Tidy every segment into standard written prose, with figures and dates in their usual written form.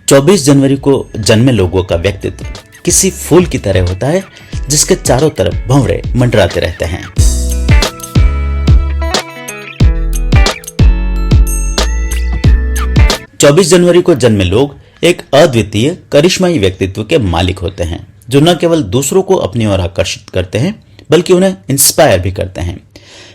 24 जनवरी को जन्मे लोगों का व्यक्तित्व किसी फूल की तरह होता है जिसके चारों तरफ भंवरे मंडराते रहते हैं। चौबीस जनवरी को जन्मे लोग एक अद्वितीय करिश्माई व्यक्तित्व के मालिक होते हैं जो न केवल दूसरों को अपनी ओर आकर्षित करते हैं बल्कि उन्हें इंस्पायर भी करते हैं।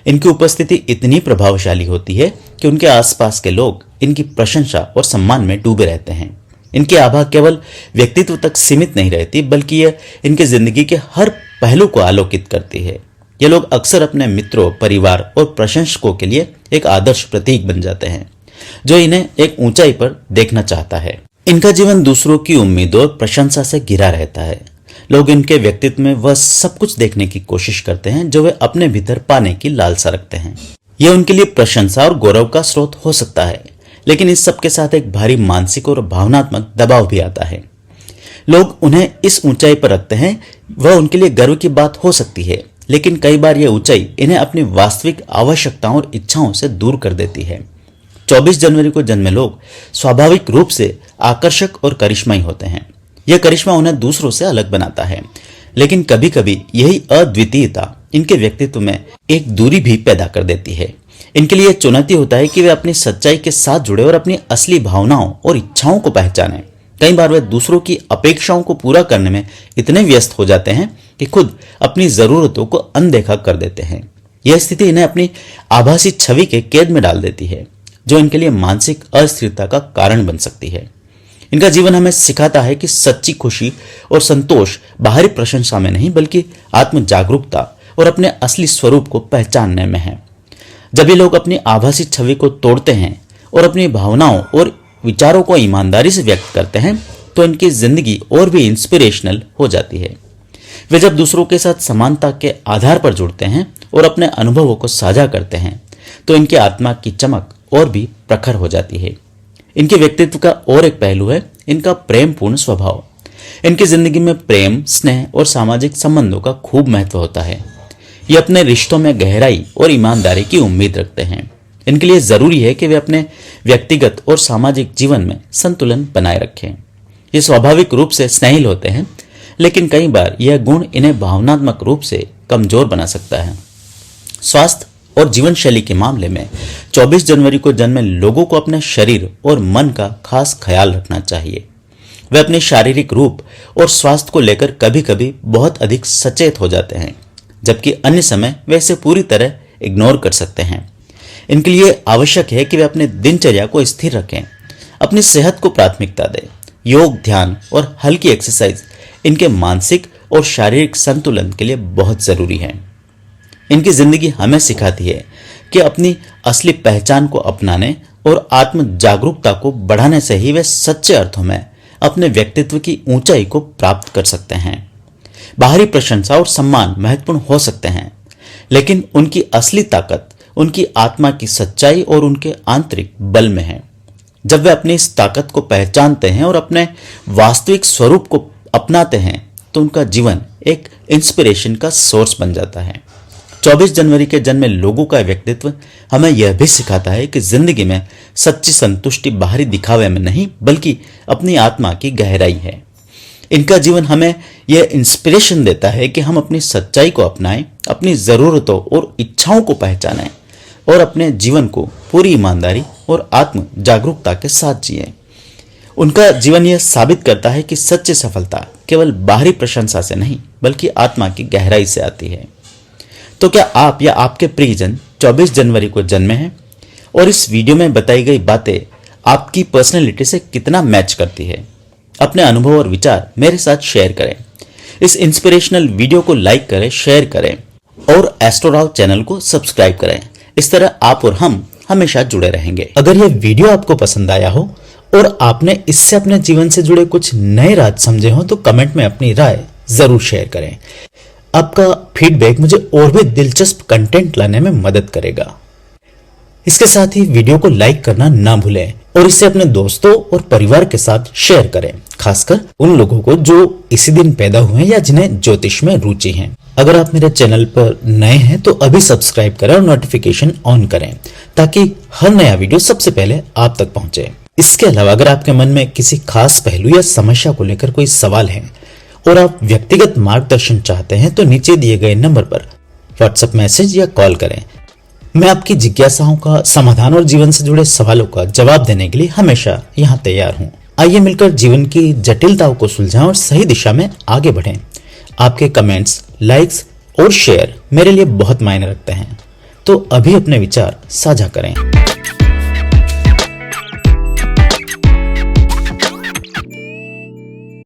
इनकी उपस्थिति इतनी प्रभावशाली होती है कि उनके आसपास के लोग इनकी प्रशंसा और सम्मान में डूबे रहते हैं। इनकी आभा केवल व्यक्तित्व तक सीमित नहीं रहती बल्कि यह इनकी जिंदगी के हर पहलू को आलोकित करती है। ये लोग अक्सर अपने मित्रों, परिवार और प्रशंसकों के लिए एक आदर्श प्रतीक बन जाते हैं जो इन्हें एक ऊंचाई पर देखना चाहता है। इनका जीवन दूसरों की उम्मीद और प्रशंसा से घिरा रहता है। लोग इनके व्यक्तित्व में वह सब कुछ देखने की कोशिश करते हैं जो वे अपने भीतर पाने की लालसा रखते हैं। यह उनके लिए प्रशंसा और गौरव का स्रोत हो सकता है, लेकिन इस सब के साथ एक भारी मानसिक और भावनात्मक दबाव भी आता है। लोग उन्हें इस ऊंचाई पर रखते हैं, वह उनके लिए गर्व की बात हो सकती है, लेकिन कई बार यह ऊंचाई इन्हें अपनी वास्तविक आवश्यकताओं और इच्छाओं से दूर कर देती है। 24 जनवरी को जन्मे लोग स्वाभाविक रूप से आकर्षक और करिश्माई होते हैं। यह करिश्मा उन्हें दूसरों से अलग बनाता है, लेकिन कभी कभी यही अद्वितीयता इनके व्यक्तित्व में एक दूरी भी पैदा कर देती है। इनके लिए चुनौती होता है कि वे अपनी सच्चाई के साथ जुड़े और अपनी असली भावनाओं और इच्छाओं को पहचानें। कई बार वे दूसरों की अपेक्षाओं को पूरा करने में इतने व्यस्त हो जाते हैं कि खुद अपनी जरूरतों को अनदेखा कर देते हैं। यह स्थिति इन्हें अपनी आभासी छवि के कैद में डाल देती है, जो इनके लिए मानसिक अस्थिरता का कारण बन सकती है। इनका जीवन हमें सिखाता है कि सच्ची खुशी और संतोष बाहरी प्रशंसा में नहीं बल्कि आत्म जागरूकता और अपने असली स्वरूप को पहचानने में है। जब ये लोग अपनी आभासी छवि को तोड़ते हैं और अपनी भावनाओं और विचारों को ईमानदारी से व्यक्त करते हैं तो इनकी जिंदगी और भी इंस्पिरेशनल हो जाती है। वे जब दूसरों के साथ समानता के आधार पर जुड़ते हैं और अपने अनुभवों को साझा करते हैं तो इनकी आत्मा की चमक और भी प्रखर हो जाती है। इनके व्यक्तित्व का और एक पहलू है इनका प्रेमपूर्ण स्वभाव। इनकी जिंदगी में प्रेम, स्नेह और सामाजिक संबंधों का खूब महत्व होता है। ये अपने रिश्तों में गहराई और ईमानदारी की उम्मीद रखते हैं। इनके लिए जरूरी है कि वे अपने व्यक्तिगत और सामाजिक जीवन में संतुलन बनाए रखें। ये स्वाभाविक रूप से स्नेहिल होते हैं, लेकिन कई बार यह गुण इन्हें भावनात्मक रूप से कमजोर बना सकता है। स्वास्थ्य और जीवन शैली के मामले में 24 जनवरी को जन्मे लोगों को अपने शरीर और मन का खास ख्याल रखना चाहिए। वे अपने शारीरिक रूप और स्वास्थ्य को लेकर कभी कभी बहुत अधिक सचेत हो जाते हैं, जबकि अन्य समय वे इसे पूरी तरह इग्नोर कर सकते हैं। इनके लिए आवश्यक है कि वे अपने दिनचर्या को स्थिर रखें, अपनी सेहत को प्राथमिकता दें। योग, ध्यान और हल्की एक्सरसाइज इनके मानसिक और शारीरिक संतुलन के लिए बहुत जरूरी है। इनकी जिंदगी हमें सिखाती है कि अपनी असली पहचान को अपनाने और आत्म जागरूकता को बढ़ाने से ही वे सच्चे अर्थों में अपने व्यक्तित्व की ऊंचाई को प्राप्त कर सकते हैं। बाहरी प्रशंसा और सम्मान महत्वपूर्ण हो सकते हैं, लेकिन उनकी असली ताकत उनकी आत्मा की सच्चाई और उनके आंतरिक बल में है। जब वे अपनी इस ताकत को पहचानते हैं और अपने वास्तविक स्वरूप को अपनाते हैं तो उनका जीवन एक इंस्पिरेशन का सोर्स बन जाता है। 24 जनवरी के जन्मे लोगों का व्यक्तित्व हमें यह भी सिखाता है कि जिंदगी में सच्ची संतुष्टि बाहरी दिखावे में नहीं बल्कि अपनी आत्मा की गहराई है। इनका जीवन हमें यह इंस्पिरेशन देता है कि हम अपनी सच्चाई को अपनाएं, अपनी जरूरतों और इच्छाओं को पहचानें और अपने जीवन को पूरी ईमानदारी और आत्म जागरूकता के साथ जिएं। उनका जीवन यह साबित करता है कि सच्ची सफलता केवल बाहरी प्रशंसा से नहीं बल्कि आत्मा की गहराई से आती है। तो क्या आप या आपके प्रियजन 24 जनवरी को जन्मे हैं और इस वीडियो में बताई गई बातें आपकी पर्सनैलिटी से कितना मैच करती है? अपने अनुभव और विचार मेरे साथ शेयर करें। इस इंस्पिरेशनल वीडियो को लाइक करें, शेयर करें और एस्ट्रोराव चैनल को सब्सक्राइब करें। इस तरह आप और हम हमेशा जुड़े रहेंगे। अगर यह वीडियो आपको पसंद आया हो और आपने इससे अपने जीवन से जुड़े कुछ नए राज समझे हो तो कमेंट में अपनी राय जरूर शेयर करें। आपका फीडबैक मुझे और भी दिलचस्प कंटेंट लाने में मदद करेगा। इसके साथ ही वीडियो को लाइक करना ना भूलें और इसे अपने दोस्तों और परिवार के साथ शेयर करें, खासकर उन लोगों को जो इसी दिन पैदा हुए या जिन्हें ज्योतिष में रुचि है। अगर आप मेरे चैनल पर नए हैं तो अभी सब्सक्राइब करें और नोटिफिकेशन ऑन करें ताकि हर नया वीडियो सबसे पहले आप तक पहुंचे। इसके अलावा अगर आपके मन में किसी खास पहलू या समस्या को लेकर कोई सवाल है और आप व्यक्तिगत मार्गदर्शन चाहते हैं तो नीचे दिए गए नंबर पर व्हाट्सएप मैसेज या कॉल करें। मैं आपकी जिज्ञासाओं का समाधान और जीवन से जुड़े सवालों का जवाब देने के लिए हमेशा यहाँ तैयार हूँ। आइए मिलकर जीवन की जटिलताओं को सुलझाएं और सही दिशा में आगे बढ़ें। आपके कमेंट्स, लाइक्स और शेयर मेरे लिए बहुत मायने रखते हैं, तो अभी अपने विचार साझा करें।